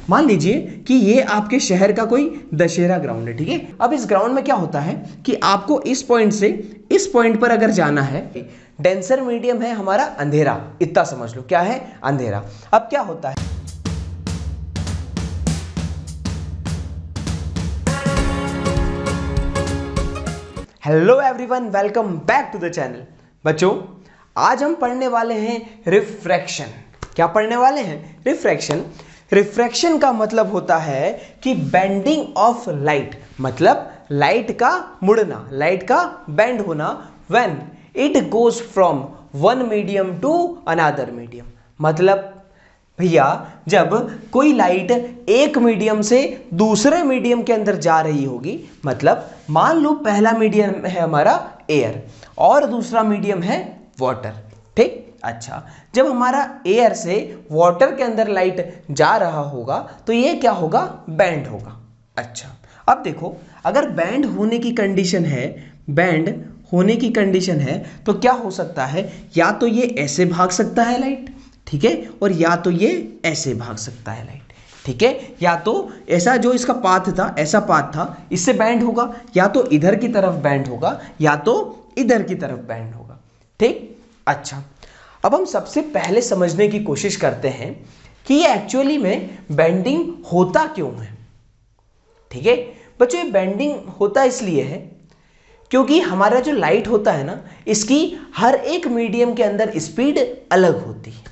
मान लीजिए कि ये आपके शहर का कोई दशहरा ग्राउंड है, ठीक है। अब इस ग्राउंड में क्या होता है कि आपको इस पॉइंट से इस पॉइंट पर अगर जाना है, डेंसर मीडियम है हमारा अंधेरा, इतना समझ लो, क्या है, अंधेरा। अब क्या होता है, hello everyone, welcome back to the channel. बच्चों, आज हम पढ़ने वाले हैं रिफ्रैक्शन। क्या पढ़ने वाले हैं? रिफ्रैक्शन। रिफ्रैक्शन का मतलब होता है कि बेंडिंग ऑफ लाइट, मतलब लाइट का मुड़ना, लाइट का बेंड होना, when it goes from one medium to another medium. मतलब भैया, जब कोई लाइट एक मीडियम से दूसरे मीडियम के अंदर जा रही होगी, मतलब मान लो पहला मीडियम है हमारा एयर और दूसरा मीडियम है वाटर, ठीक। अच्छा, जब हमारा एयर से वाटर के अंदर लाइट जा रहा होगा तो ये क्या होगा, बैंड होगा। अच्छा, अब देखो, अगर बैंड होने की कंडीशन है, बैंड होने की कंडीशन है तो क्या हो सकता है, या तो ये ऐसे भाग सकता है लाइट, ठीक है, और या तो ये ऐसे भाग सकता है लाइट, ठीक है। या तो ऐसा जो इसका पाथ था, ऐसा पाथ था, इससे बैंड होगा, या तो इधर की तरफ बैंड होगा, या तो इधर की तरफ बैंड होगा, ठीक। अच्छा, अब हम सबसे पहले समझने की कोशिश करते हैं कि ये एक्चुअली में बेंडिंग होता क्यों है, ठीक है। बच्चों, ये बेंडिंग होता इसलिए है क्योंकि हमारा जो लाइट होता है ना, इसकी हर एक मीडियम के अंदर स्पीड अलग होती है,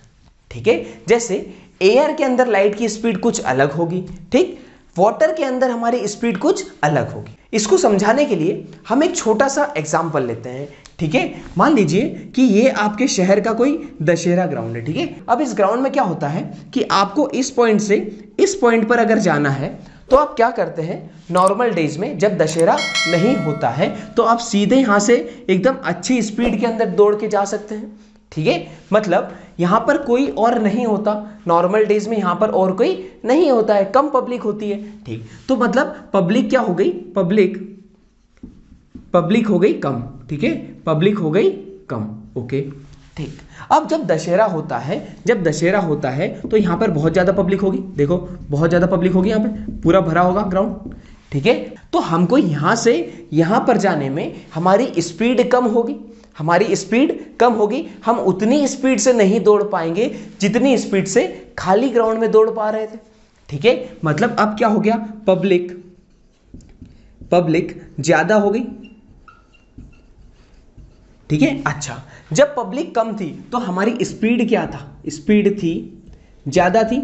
ठीक है। जैसे एयर के अंदर लाइट की स्पीड कुछ अलग होगी, ठीक, वाटर के अंदर हमारी स्पीड कुछ अलग होगी। इसको समझाने के लिए हम एक छोटा सा एग्जांपल लेते हैं, ठीक है। मान लीजिए कि ये आपके शहर का कोई दशहरा ग्राउंड है, ठीक है। अब इस ग्राउंड में क्या होता है कि आपको इस पॉइंट से इस पॉइंट पर अगर जाना है तो आप क्या करते हैं, नॉर्मल डेज में जब दशहरा नहीं होता है तो आप सीधे यहां से एकदम अच्छी स्पीड के अंदर दौड़ के जा सकते हैं, ठीक है। मतलब यहां पर कोई और नहीं होता, नॉर्मल डेज में यहां पर और कोई नहीं होता है, कम पब्लिक होती है, ठीक। तो मतलब पब्लिक क्या हो गई, पब्लिक हो गई कम, ठीक है, पब्लिक हो गई कम, ओके, ठीक। अब जब दशहरा होता है, जब दशहरा होता है तो यहां पर बहुत ज्यादा पब्लिक होगी, देखो बहुत ज्यादा पब्लिक होगी, यहां पे पूरा भरा होगा ग्राउंड, ठीक है। तो हमको यहां से यहां पर जाने में हमारी स्पीड कम होगी, हमारी स्पीड कम होगी, हम उतनी स्पीड से नहीं दौड़ पाएंगे जितनी स्पीड से खाली ग्राउंड में दौड़ पा रहे थे, ठीक है। मतलब अब क्या हो गया, पब्लिक ज्यादा हो गई, ठीक है। अच्छा, जब पब्लिक कम थी तो हमारी स्पीड क्या था, स्पीड थी ज्यादा थी,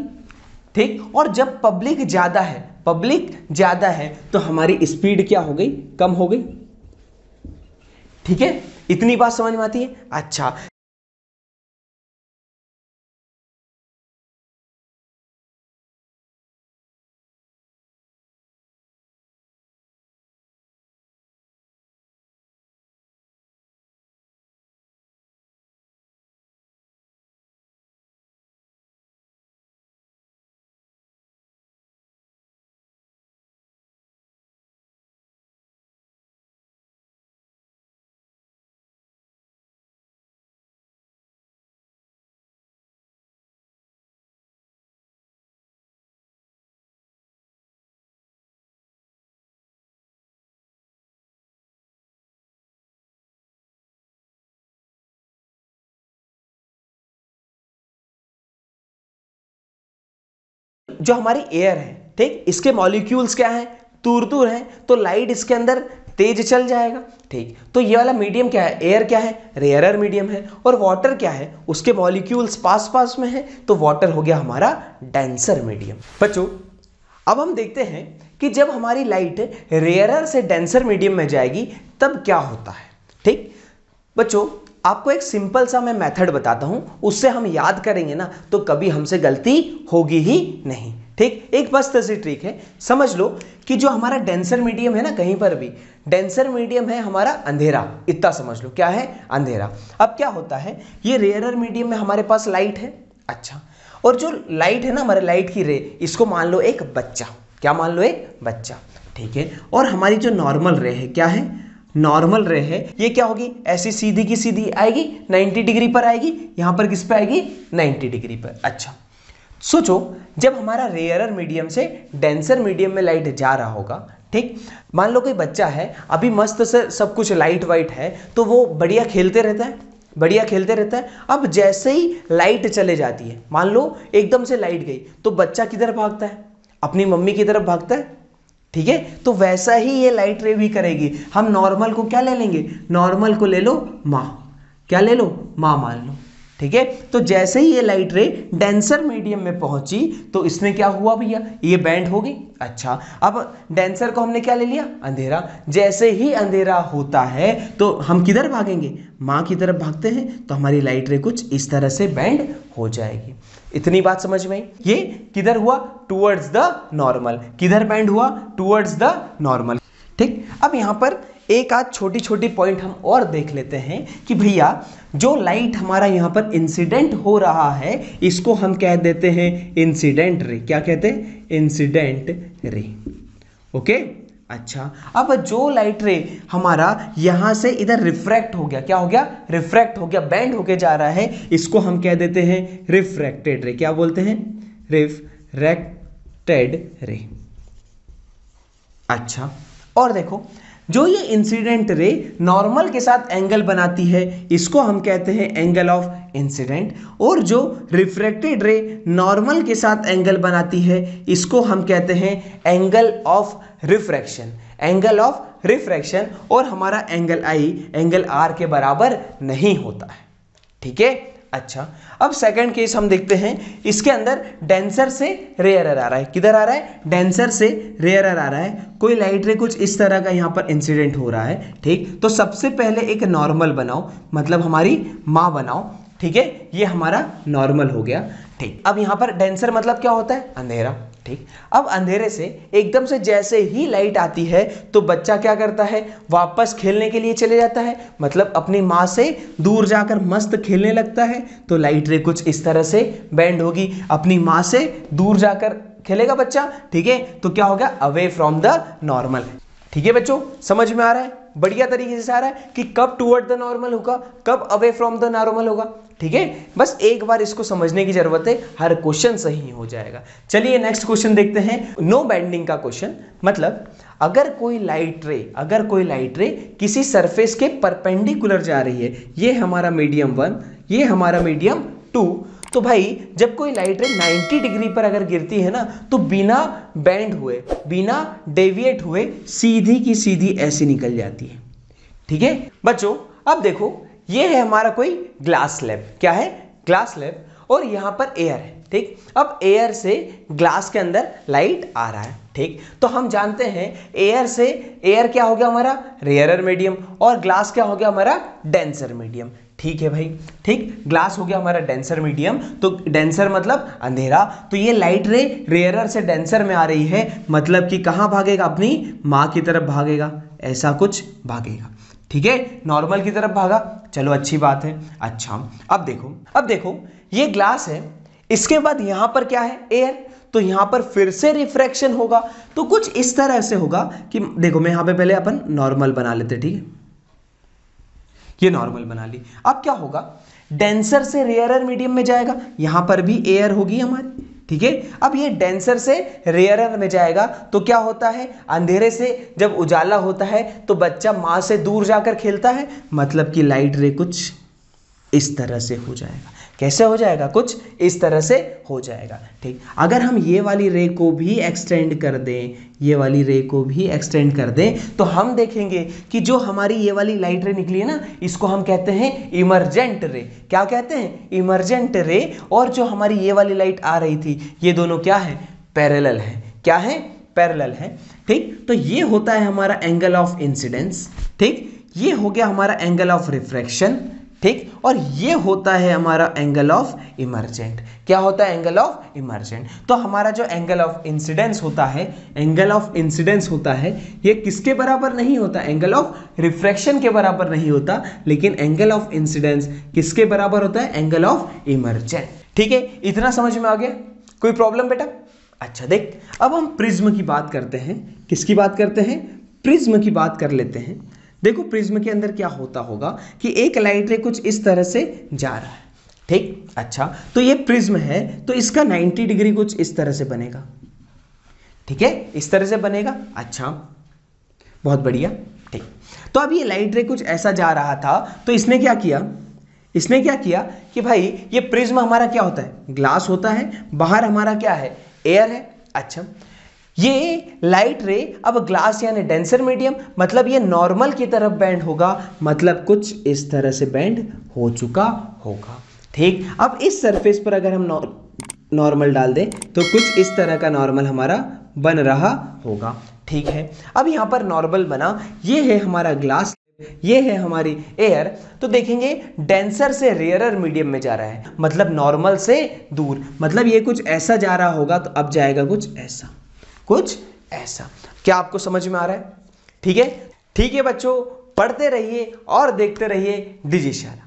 ठीक। और जब पब्लिक ज्यादा है तो हमारी स्पीड क्या हो गई, कम हो गई, ठीक है। इतनी बात समझ में आती है? अच्छा, जो हमारी एयर है, ठीक, इसके मॉलिक्यूल्स क्या हैं, दूर दूर हैं, तो लाइट इसके अंदर तेज चल जाएगा, ठीक। तो ये वाला मीडियम क्या है, एयर क्या है, रेयरर मीडियम है, और वाटर क्या है, उसके मॉलिक्यूल्स पास पास में है, तो वाटर हो गया हमारा डेंसर मीडियम। बच्चों, अब हम देखते हैं कि जब हमारी लाइट रेयरर से डेंसर मीडियम में जाएगी तब क्या होता है, ठीक। बच्चों, आपको एक सिंपल सा मैं मेथड बताता हूं, उससे हम याद करेंगे ना तो कभी हमसे गलती होगी ही नहीं, ठीक। एक बस ऐसी ट्रिक है, समझ लो कि जो हमारा डेंसर मीडियम है ना, कहीं पर भी डेंसर मीडियम है हमारा अंधेरा, इतना समझ लो, क्या है, अंधेरा। अब क्या होता है, ये रेयरर मीडियम में हमारे पास लाइट है, अच्छा, और जो लाइट है ना, हमारे लाइट की रे, इसको मान लो एक बच्चा, क्या मान लो, एक बच्चा, ठीक है। और हमारी जो नॉर्मल रे है, क्या है, नॉर्मल रे है, ये क्या होगी, ऐसी सीधी की सीधी आएगी, 90 डिग्री पर आएगी, यहां पर किस पे आएगी, 90 डिग्री पर। अच्छा, सोचो जब हमारा रेयरर मीडियम से डेंसर मीडियम में लाइट जा रहा होगा, ठीक, मान लो कोई बच्चा है, अभी मस्त से सब कुछ लाइट वाइट है, तो वो बढ़िया खेलते रहता है, बढ़िया खेलते रहता है। अब जैसे ही लाइट चले जाती है, मान लो एकदम से लाइट गई, तो बच्चा किधर भागता है? अपनी मम्मी की तरफ भागता है, ठीक है। तो वैसा ही ये लाइट रे भी करेगी। हम नॉर्मल को क्या ले लेंगे? नॉर्मल को ले लो माँ, क्या ले लो? माँ मान लो, ठीक है। तो जैसे ही ये लाइट रे डेंसर मीडियम में पहुंची तो इसमें क्या हुआ भैया? ये बैंड हो गई। अच्छा, अब डेंसर को हमने क्या ले लिया? अंधेरा। जैसे ही अंधेरा होता है तो हम किधर भागेंगे? माँ की तरफ भागते हैं, तो हमारी लाइट रे कुछ इस तरह से बैंड हो जाएगी। इतनी बात समझ में आई? ये किधर हुआ? Towards the normal. किधर बैंड हुआ? टुवर्ड्स द नॉर्मल, ठीक। अब यहाँ पर एक आध छोटी छोटी पॉइंट हम और देख लेते हैं कि भैया जो लाइट हमारा यहाँ पर इंसिडेंट हो रहा है, इसको हम कह देते हैं इंसिडेंट रे। क्या कहते हैं? Incident ray, okay. अच्छा, अब जो लाइट रे हमारा यहाँ से इधर रिफ्रैक्ट हो गया, क्या हो गया? रिफ्रैक्ट हो गया, बैंड होके जा रहा है, इसको हम कह देते हैं रिफ्रैक्टेड रे। क्या बोलते हैं? रिफ्रैक्टेड रे। अच्छा, और देखो जो ये इंसिडेंट रे नॉर्मल के साथ एंगल बनाती है, इसको हम कहते हैं एंगल ऑफ इंसिडेंट, और जो रिफ्रैक्टेड रे नॉर्मल के साथ एंगल बनाती है, इसको हम कहते हैं angle of refraction. Angle of refraction, और हमारा एंगल आई एंगल आर के बराबर नहीं होता है, ठीक है। अच्छा, अब सेकंड केस हम देखते हैं। इसके अंदर डेंसर से रेयरर आ रहा है। किधर आ रहा है? डेंसर से रेयरर आ रहा है। कोई लाइट रे कुछ इस तरह का यहाँ पर इंसिडेंट हो रहा है, ठीक। तो सबसे पहले एक नॉर्मल बनाओ, मतलब हमारी माँ बनाओ, ठीक है। ये हमारा नॉर्मल हो गया, ठीक। अब यहाँ पर डेंसर मतलब क्या होता है? अंधेरा, ठीक। अब अंधेरे से एकदम से जैसे ही लाइट आती है तो बच्चा क्या करता है? वापस खेलने के लिए चले जाता है, मतलब अपनी माँ से दूर जाकर मस्त खेलने लगता है। तो लाइट रे कुछ इस तरह से बैंड होगी, अपनी माँ से दूर जाकर खेलेगा बच्चा, ठीक है। तो क्या होगा? अवे फ्रॉम द नॉर्मल, ठीक है बच्चों, समझ में आ रहा है? बढ़िया तरीके से आ रहा है कि कब टुवर्ड द नॉर्मल होगा, कब अवे फ्रॉम द नॉर्मल होगा, ठीक है। बस एक बार इसको समझने की जरूरत है, हर क्वेश्चन सही हो जाएगा। चलिए नेक्स्ट क्वेश्चन देखते हैं। नो बेंडिंग का क्वेश्चन, मतलब अगर कोई लाइट रे किसी सरफेस के परपेंडिकुलर जा रही है, ये हमारा मीडियम 1, ये हमारा मीडियम 2, तो भाई जब कोई लाइट रे 90 डिग्री पर अगर गिरती है ना, तो बिना बैंड हुए, बिना डेविएट हुए, सीधी की सीधी ऐसी निकल जाती है, ठीक है बच्चों। अब देखो ये है हमारा कोई ग्लास स्लैब। क्या है? ग्लास स्लैब, और यहाँ पर एयर है, ठीक। अब एयर से ग्लास के अंदर लाइट आ रहा है, ठीक। तो हम जानते हैं एयर से, एयर क्या हो गया हमारा? रेयरर मीडियम, और ग्लास क्या हो गया हमारा? डेंसर मीडियम, ठीक है भाई, ठीक। ग्लास हो गया हमारा डेंसर मीडियम, तो डेंसर मतलब अंधेरा। तो ये लाइट रे रेयरर से डेंसर में आ रही है, मतलब कि कहाँ भागेगा? अपनी माँ की तरफ भागेगा, ऐसा कुछ भागेगा, ठीक है। नॉर्मल की तरफ भागा, चलो अच्छी बात है। अच्छा, अब देखो ये ग्लास है, इसके बाद यहां पर क्या है? एयर। तो यहां पर फिर से रिफ्रैक्शन होगा, तो कुछ इस तरह से होगा कि देखो, मैं यहां पे पहले अपन नॉर्मल बना लेते, ठीक है। ये नॉर्मल बना ली। अब क्या होगा? डेंसर से रेयरर मीडियम में जाएगा, यहां पर भी एयर होगी हमारी, ठीक है। अब ये डेंसर से रेयरर में जाएगा, तो क्या होता है? अंधेरे से जब उजाला होता है तो बच्चा माँ से दूर जाकर खेलता है, मतलब कि लाइट रे कुछ इस तरह से हो जाएगा। कैसे हो जाएगा? कुछ इस तरह से हो जाएगा, ठीक। अगर हम ये वाली रे को भी एक्सटेंड कर दें, ये वाली रे को भी एक्सटेंड कर दें, तो हम देखेंगे कि जो हमारी ये वाली लाइट रे निकली है ना, इसको हम कहते हैं इमर्जेंट रे। क्या कहते हैं? इमर्जेंट रे। और जो हमारी ये वाली लाइट आ रही थी, ये दोनों क्या है? पैरेलल है। क्या है? पैरेलल है, ठीक। तो ये होता है हमारा एंगल ऑफ इंसिडेंस, ठीक। ये हो गया हमारा एंगल ऑफ रिफ्रैक्शन, ठीक। और ये होता है हमारा एंगल ऑफ इमर्जेंट। क्या होता है? Angle of emergent. तो हमारा जो एंगल ऑफ इंसिडेंस होता है, एंगल ऑफ इंसिडेंस होता है, ये किसके बराबर नहीं होता? एंगल ऑफ रिफ्रैक्शन के बराबर नहीं होता, लेकिन एंगल ऑफ इंसिडेंस किसके बराबर होता है? एंगल ऑफ इमर्जेंट, ठीक है। इतना समझ में आ गया? कोई प्रॉब्लम बेटा? अच्छा देख, अब हम प्रिज्म की बात करते हैं। किसकी बात करते हैं? प्रिज्म की बात कर लेते हैं। देखो प्रिज्म के अंदर क्या होता होगा कि एक लाइट रे कुछ इस तरह से जा रहा है, ठीक, अच्छा, तो ये प्रिज्म है तो इसका 90 डिग्री कुछ इस तरह से बनेगा, ठीक है, इस तरह से बनेगा। अच्छा, बहुत बढ़िया, ठीक। तो अब ये लाइट रे कुछ ऐसा जा रहा था, तो इसने क्या किया, इसने क्या किया कि भाई ये प्रिज्म हमारा क्या होता है, ग्लास होता है, बाहर हमारा क्या है, एयर है। अच्छा, ये लाइट रे अब ग्लास यानी डेंसर मीडियम, मतलब ये नॉर्मल की तरफ बेंड होगा, मतलब कुछ इस तरह से बेंड हो चुका होगा, ठीक। अब इस सरफेस पर अगर हम नॉर्मल डाल दें तो कुछ इस तरह का नॉर्मल हमारा बन रहा होगा, ठीक है। अब यहाँ पर नॉर्मल बना, ये है हमारा ग्लास, ये है हमारी एयर, तो देखेंगे डेंसर से रेयरर मीडियम में जा रहा है, मतलब नॉर्मल से दूर, मतलब ये कुछ ऐसा जा रहा होगा, तो अब जाएगा कुछ ऐसा, कुछ ऐसा। क्या आपको समझ में आ रहा है? ठीक है, ठीक है बच्चों, पढ़ते रहिए और देखते रहिए डिजिशाला।